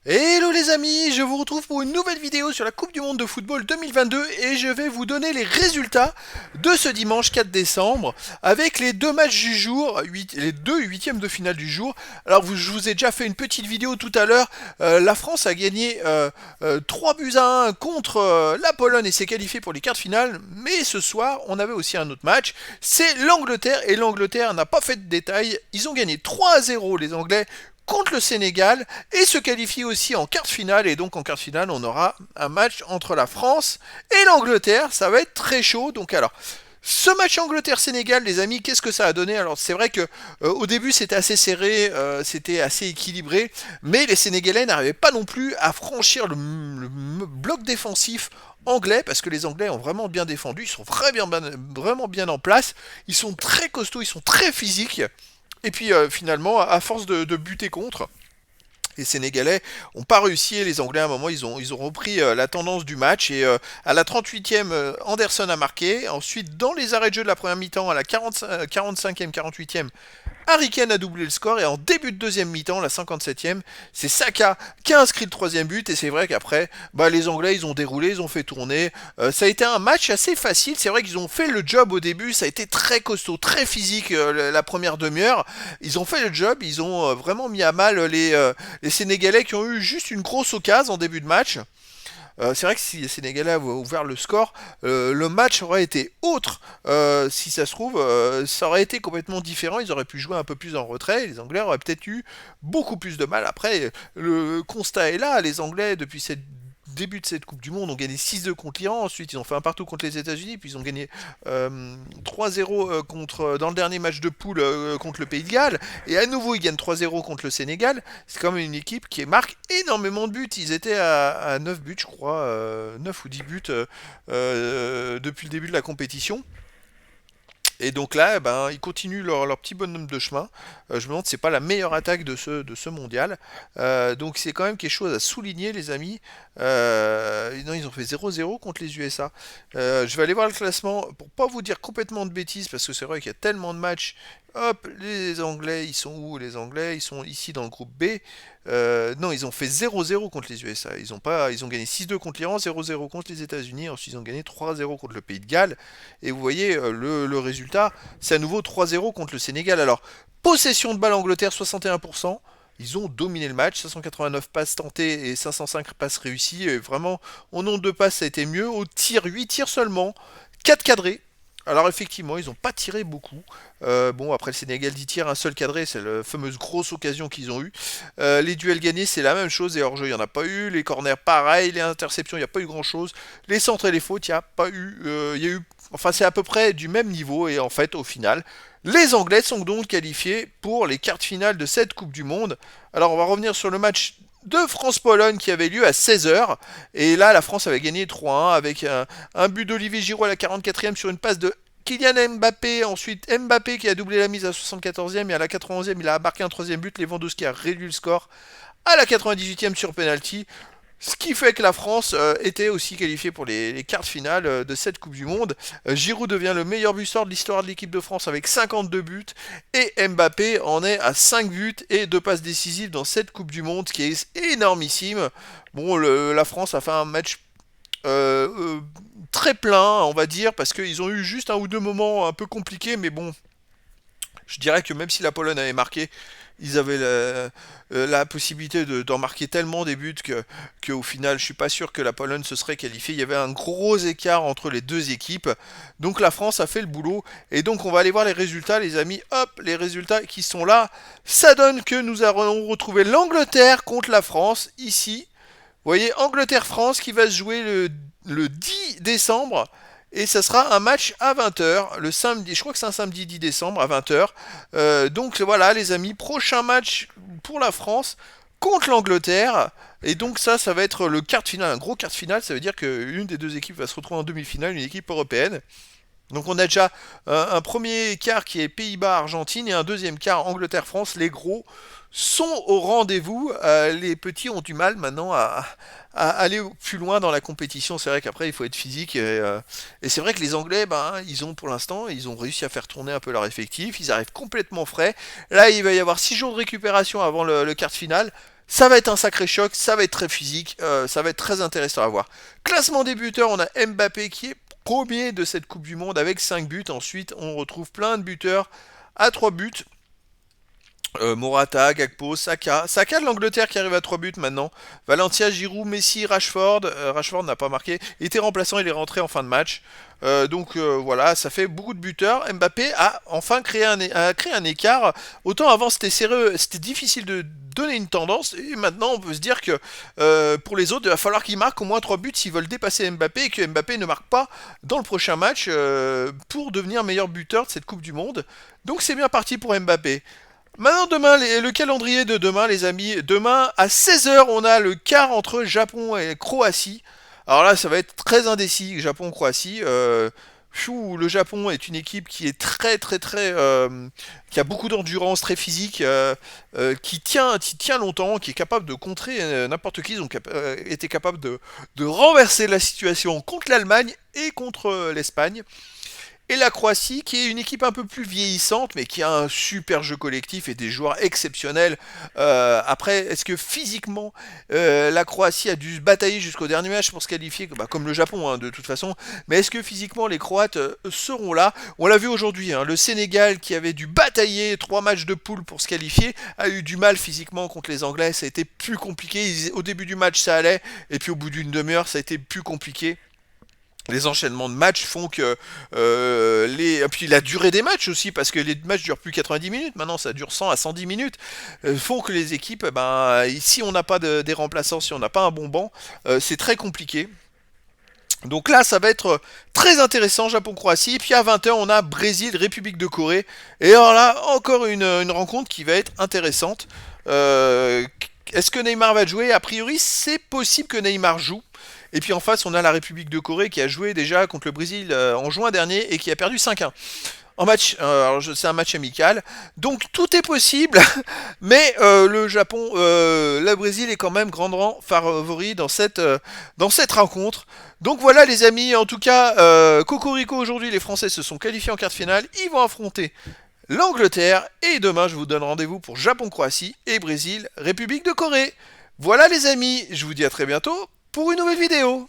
Hello les amis, je vous retrouve pour une nouvelle vidéo sur la Coupe du Monde de football 2022 et je vais vous donner les résultats de ce dimanche 4 décembre avec les deux matchs du jour, les deux huitièmes de finale du jour. Alors je vous ai déjà fait une petite vidéo tout à l'heure, la France a gagné 3 buts à 1 contre la Pologne et s'est qualifiée pour les quarts de finale, mais ce soir on avait aussi un autre match, c'est l'Angleterre et l'Angleterre n'a pas fait de détails, ils ont gagné 3 à 0 les Anglais contre le Sénégal et se qualifie aussi en quart de finale. Et donc en quart de finale, on aura un match entre la France et l'Angleterre. Ça va être très chaud. Donc alors, ce match Angleterre-Sénégal, les amis, qu'est-ce que ça a donné? Alors c'est vrai que au début c'était assez serré, c'était assez équilibré, mais les Sénégalais n'arrivaient pas non plus à franchir le bloc défensif anglais, parce que les Anglais ont vraiment bien défendu, ils sont vraiment bien en place, ils sont très costauds, ils sont très physiques. Et puis finalement, à force de buter contre, les Sénégalais n'ont pas réussi et les Anglais à un moment ils ont repris la tendance du match et à la 38e Anderson a marqué. Ensuite dans les arrêts de jeu de la première mi-temps à la 45e 48e Harry Kane a doublé le score et en début de deuxième mi-temps, la 57e, c'est Saka qui a inscrit le troisième but et c'est vrai qu'après, les Anglais ils ont déroulé, ils ont fait tourner. Ça a été un match assez facile, c'est vrai qu'ils ont fait le job au début, ça a été très costaud, très physique la première demi-heure. Ils ont fait le job, ils ont vraiment mis à mal les Sénégalais qui ont eu juste une grosse occasion en début de match. C'est vrai que si les Sénégalais avaient ouvert le score, le match aurait été autre. Si ça se trouve, ça aurait été complètement différent. Ils auraient pu jouer un peu plus en retrait. Les Anglais auraient peut-être eu beaucoup plus de mal. Après, le constat est là. Les Anglais, depuis cette début de cette Coupe du Monde, ont gagné 6-2 contre l'Iran. Ensuite, ils ont fait un partout contre les États-Unis. Puis ils ont gagné 3-0 dans le dernier match de poule contre le Pays de Galles. Et à nouveau, ils gagnent 3-0 contre le Sénégal. C'est quand même une équipe qui marque énormément de buts. Ils étaient à 9 buts, je crois, 9 ou 10 buts depuis le début de la compétition. Et donc là, ils continuent leur petit bonhomme de chemin. Je me demande si c'est pas la meilleure attaque de ce mondial. Donc c'est quand même quelque chose à souligner, les amis. Non, ils ont fait 0-0 contre les USA. Je vais aller voir le classement pour pas vous dire complètement de bêtises, parce que c'est vrai qu'il y a tellement de matchs. Hop, les Anglais, ils sont où les Anglais? Ils sont ici dans le groupe B. Non, ils ont fait 0-0 contre les USA. Ils ont gagné 6-2 contre l'Iran, 0-0 contre les États-Unis. Ensuite, ils ont gagné 3-0 contre le Pays de Galles. Et vous voyez, le résultat, c'est à nouveau 3-0 contre le Sénégal. Alors, possession de balle Angleterre, 61%. Ils ont dominé le match, 589 passes tentées et 505 passes réussies. Et vraiment, au nombre de passes, ça a été mieux. Au tir, 8 tirs seulement, 4 cadrés. Alors effectivement, ils n'ont pas tiré beaucoup. Bon, après le Sénégal 10 tirs, un seul cadré, c'est la fameuse grosse occasion qu'ils ont eue. Les duels gagnés, c'est la même chose. Et hors-jeu, il n'y en a pas eu. Les corners, pareil. Les interceptions, il n'y a pas eu grand-chose. Les centres et les fautes, il n'y a pas eu. Il y a eu. Enfin, c'est à peu près du même niveau. Et en fait, au final, les Anglais sont donc qualifiés pour les quarts de finale de cette Coupe du Monde. Alors, on va revenir sur le match de France-Pologne qui avait lieu à 16h. Et là, la France avait gagné 3-1 avec un but d'Olivier Giroud à la 44e sur une passe de Kylian Mbappé. Ensuite, Mbappé qui a doublé la mise à la 74e et à la 91e, il a marqué un troisième but. Lewandowski a réduit le score à la 98e sur penalty. Ce qui fait que la France était aussi qualifiée pour les quarts de finale de cette Coupe du Monde. Giroud devient le meilleur buteur de l'histoire de l'équipe de France avec 52 buts. Et Mbappé en est à 5 buts et 2 passes décisives dans cette Coupe du Monde, qui est énormissime. Bon, la France a fait un match très plein, on va dire, parce qu'ils ont eu juste un ou deux moments un peu compliqués, mais bon, je dirais que même si la Pologne avait marqué, ils avaient la possibilité d'en marquer tellement des buts que au final, je suis pas sûr que la Pologne se serait qualifiée. Il y avait un gros écart entre les deux équipes. Donc la France a fait le boulot. Et donc on va aller voir les résultats, les amis. Hop, les résultats qui sont là. Ça donne que nous avons retrouvé l'Angleterre contre la France ici. Vous voyez, Angleterre-France qui va se jouer le 10 décembre. Et ça sera un match à 20h, le samedi, je crois que c'est un samedi 10 décembre à 20h. Donc voilà les amis, prochain match pour la France contre l'Angleterre. Et donc ça va être le quart de finale, un gros quart de finale, ça veut dire qu'une des deux équipes va se retrouver en demi-finale, une équipe européenne. Donc on a déjà un premier quart qui est Pays-Bas-Argentine et un deuxième quart Angleterre-France. Les gros sont au rendez-vous. Les petits ont du mal maintenant à aller plus loin dans la compétition. C'est vrai qu'après il faut être physique. Et c'est vrai que les Anglais, ils ont pour l'instant, ils ont réussi à faire tourner un peu leur effectif. Ils arrivent complètement frais. Là il va y avoir 6 jours de récupération avant le quart de finale. Ça va être un sacré choc, ça va être très physique, ça va être très intéressant à voir. Classement des buteurs, on a Mbappé qui est premier de cette Coupe du Monde avec 5 buts. Ensuite, on retrouve plein de buteurs à 3 buts. Morata, Gakpo, Saka. Saka de l'Angleterre qui arrive à 3 buts maintenant. Valencia, Giroud, Messi, Rashford. Rashford n'a pas marqué. Il était remplaçant, il est rentré en fin de match. Voilà, ça fait beaucoup de buteurs. Mbappé a enfin créé un écart. Autant avant c'était sérieux, c'était difficile de donner une tendance. Et maintenant on peut se dire que pour les autres, il va falloir qu'ils marquent au moins 3 buts s'ils veulent dépasser Mbappé et que Mbappé ne marque pas dans le prochain match pour devenir meilleur buteur de cette Coupe du Monde. Donc c'est bien parti pour Mbappé. Maintenant, demain, le calendrier de demain, les amis. Demain, à 16 h, on a le quart entre Japon et Croatie. Alors là, ça va être très indécis, Japon-Croatie. Le Japon est une équipe qui est qui a beaucoup d'endurance, très physique, qui tient longtemps, qui est capable de contrer n'importe qui. Ils ont été capables de renverser la situation contre l'Allemagne et contre l'Espagne. Et la Croatie, qui est une équipe un peu plus vieillissante, mais qui a un super jeu collectif et des joueurs exceptionnels. Après, est-ce que physiquement, la Croatie a dû se batailler jusqu'au dernier match pour se qualifier, bah, comme le Japon, hein, de toute façon. Mais est-ce que physiquement, les Croates seront là? On l'a vu aujourd'hui, hein, le Sénégal, qui avait dû batailler 3 matchs de poule pour se qualifier, a eu du mal physiquement contre les Anglais. Ça a été plus compliqué. Au début du match, ça allait, et puis au bout d'une demi-heure, ça a été plus compliqué. Les enchaînements de matchs font que et puis la durée des matchs aussi, parce que les matchs durent plus 90 minutes maintenant, ça dure 100 à 110 minutes, font que les équipes, si on n'a pas des remplaçants, si on n'a pas un bon banc, c'est très compliqué. Donc là, ça va être très intéressant, Japon-Croatie. Et puis à 20 h, on a Brésil-République de Corée. Et alors là, encore une rencontre qui va être intéressante. Est-ce que Neymar va jouer? A priori, c'est possible que Neymar joue. Et puis en face, on a la République de Corée qui a joué déjà contre le Brésil en juin dernier et qui a perdu 5-1. En match, c'est un match amical, donc tout est possible, mais le Japon, le Brésil est quand même grandement favori dans cette rencontre. Donc voilà les amis, en tout cas, Cocorico aujourd'hui, les Français se sont qualifiés en quart de finale, ils vont affronter l'Angleterre, et demain je vous donne rendez-vous pour Japon-Croatie et Brésil-République de Corée. Voilà les amis, je vous dis à très bientôt pour une nouvelle vidéo.